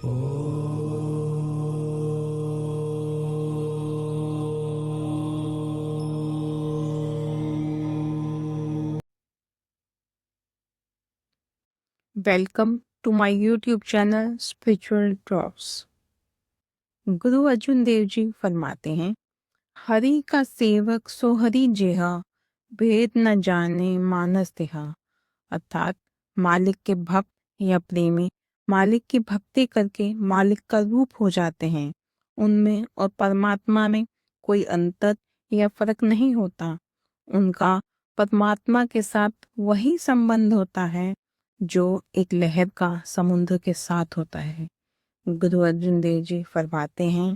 Welcome to my YouTube channel spiritual talks. Guru Arjun Dev ji फरमाते हैं, हरि का सेवक सो हरि जेहा, भेद न जाने मानस देहा। अर्थात मालिक के भक्त या प्रेमी मालिक की भक्ति करके मालिक का रूप हो जाते हैं। उनमें और परमात्मा में कोई अंतर या फर्क नहीं होता। उनका परमात्मा के साथ वही संबंध होता है जो एक लहर का समुद्र के साथ होता है। गुरु अर्जुन देव जी फरमाते हैं,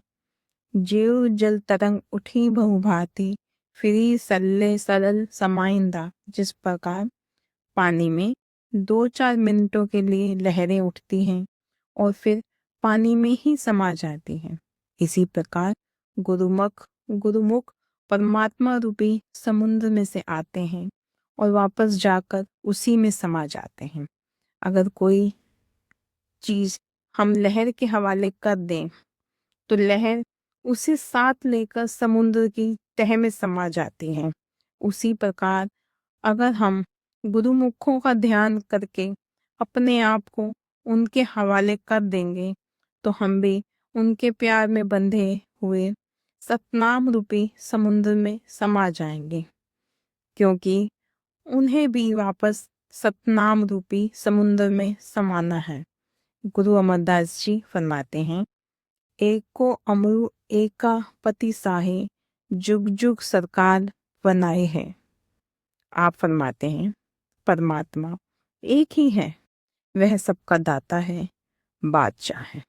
जेव जल तरंग उठी बहु भांति, फिरी सल्ले सरल समाइंदा। जिस प्रकार पानी में 2-4 मिनटों के लिए लहरें उठती हैं और फिर पानी में ही समा जाती हैं, इसी प्रकार गुरुमुख परमात्मा रूपी समुद्र में से आते हैं और वापस जाकर उसी में समा जाते हैं। अगर कोई चीज हम लहर के हवाले कर दें तो लहर उसे साथ लेकर समुद्र की तह में समा जाती है। उसी प्रकार अगर हम गुरुमुखों का ध्यान करके अपने आप को उनके हवाले कर देंगे तो हम भी उनके प्यार में बंधे हुए सतनाम रूपी समुद्र में समा जाएंगे, क्योंकि उन्हें भी वापस सतनाम रूपी समुद्र में समाना है। गुरु अमरदास जी फरमाते हैं, एको अमरु एका पति साहे, जुग जुग सरकार बनाए है। आप फरमाते हैं, परमात्मा एक ही है, वह सबका दाता है, बादशाह है।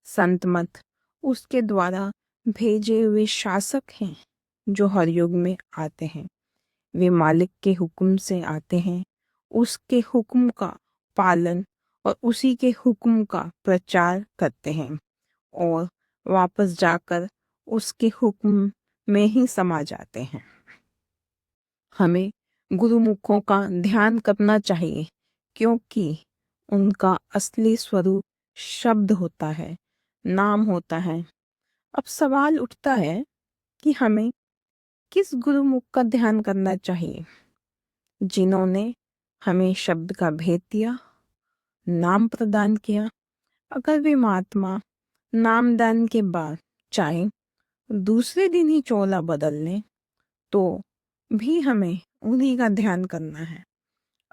संत मत उसके द्वारा भेजे हुए शासक हैं जो हर युग में आते हैं। वे मालिक के हुक्म से आते हैं, उसके हुक्म का पालन और उसी के हुक्म का प्रचार करते हैं और वापस जाकर उसके हुक्म में ही समा जाते हैं। हमें गुरुमुखों का ध्यान करना चाहिए, क्योंकि उनका असली स्वरूप शब्द होता है, नाम होता है। अब सवाल उठता है कि हमें किस गुरुमुख का ध्यान करना चाहिए, जिन्होंने हमें शब्द का भेद दिया, नाम प्रदान किया। अगर वे महात्मा नामदान के बाद चाहे दूसरे दिन ही चोला बदल लें तो भी हमें उन्हीं का ध्यान करना है।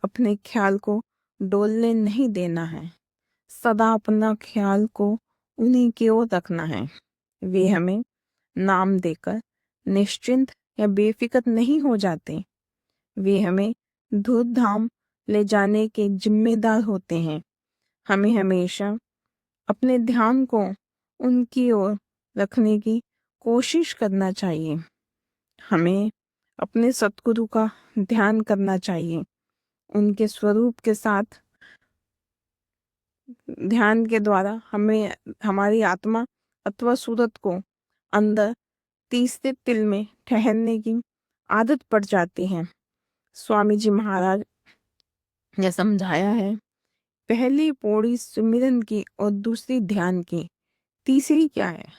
अपने ख्याल को डोलने नहीं देना है, सदा अपना ख्याल को उन्हीं की ओर रखना है। वे हमें नाम देकर निश्चिंत या बेफिक्र नहीं हो जाते, वे हमें धूम धाम ले जाने के जिम्मेदार होते हैं। हमें हमेशा अपने ध्यान को उनकी ओर रखने की कोशिश करना चाहिए। हमें अपने सतगुरु का ध्यान करना चाहिए। उनके स्वरूप के साथ ध्यान के द्वारा हमें हमारी आत्मा अथवा सूरत को अंदर तीसरे तिल में ठहरने की आदत पड़ जाती है। स्वामी जी महाराज ने समझाया है, पहली पौड़ी सुमिरन की और दूसरी ध्यान की, तीसरी क्या है?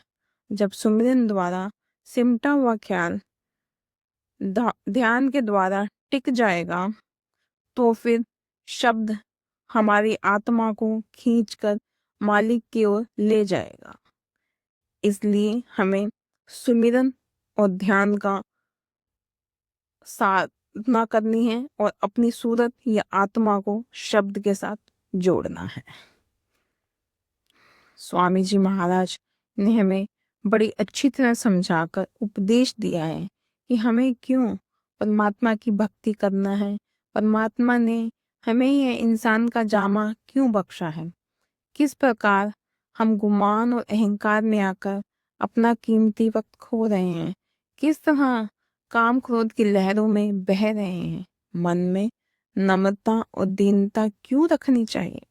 जब सुमिरन द्वारा सिमटा हुआ ख्याल ध्यान के द्वारा टिक जाएगा तो फिर शब्द हमारी आत्मा को खींचकर मालिक की ओर ले जाएगा। इसलिए हमें सुमिरन और ध्यान का साधना करनी है और अपनी सूरत या आत्मा को शब्द के साथ जोड़ना है। स्वामी जी महाराज ने हमें बड़ी अच्छी तरह समझाकर उपदेश दिया है कि हमें क्यों परमात्मा की भक्ति करना है, परमात्मा ने हमें यह इंसान का जामा क्यों बख्शा है, किस प्रकार हम गुमान और अहंकार में आकर अपना कीमती वक्त खो रहे हैं, किस तरह काम क्रोध की लहरों में बह रहे हैं। मन में नम्रता और दीनता क्यों रखनी चाहिए,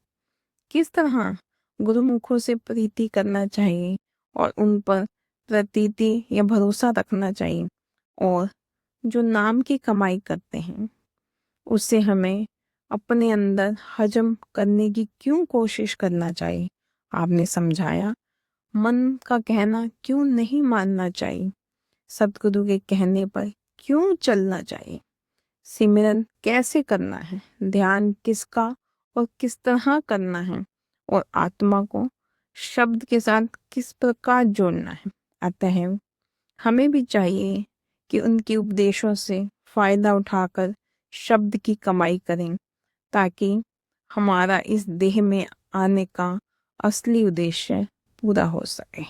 किस तरह गुरुमुखों से प्रीति करना चाहिए और उन पर प्रतीति या भरोसा रखना चाहिए, और जो नाम की कमाई करते हैं उससे हमें अपने अंदर हजम करने की क्यों कोशिश करना चाहिए। आपने समझाया मन का कहना क्यों नहीं मानना चाहिए, सतगुरु के कहने पर क्यों चलना चाहिए, सिमरन कैसे करना है, ध्यान किसका और किस तरह करना है, और आत्मा को शब्द के साथ किस प्रकार जोड़ना है। अतः हमें भी चाहिए कि उनके उपदेशों से फायदा उठाकर शब्द की कमाई करें, ताकि हमारा इस देह में आने का असली उद्देश्य पूरा हो सके।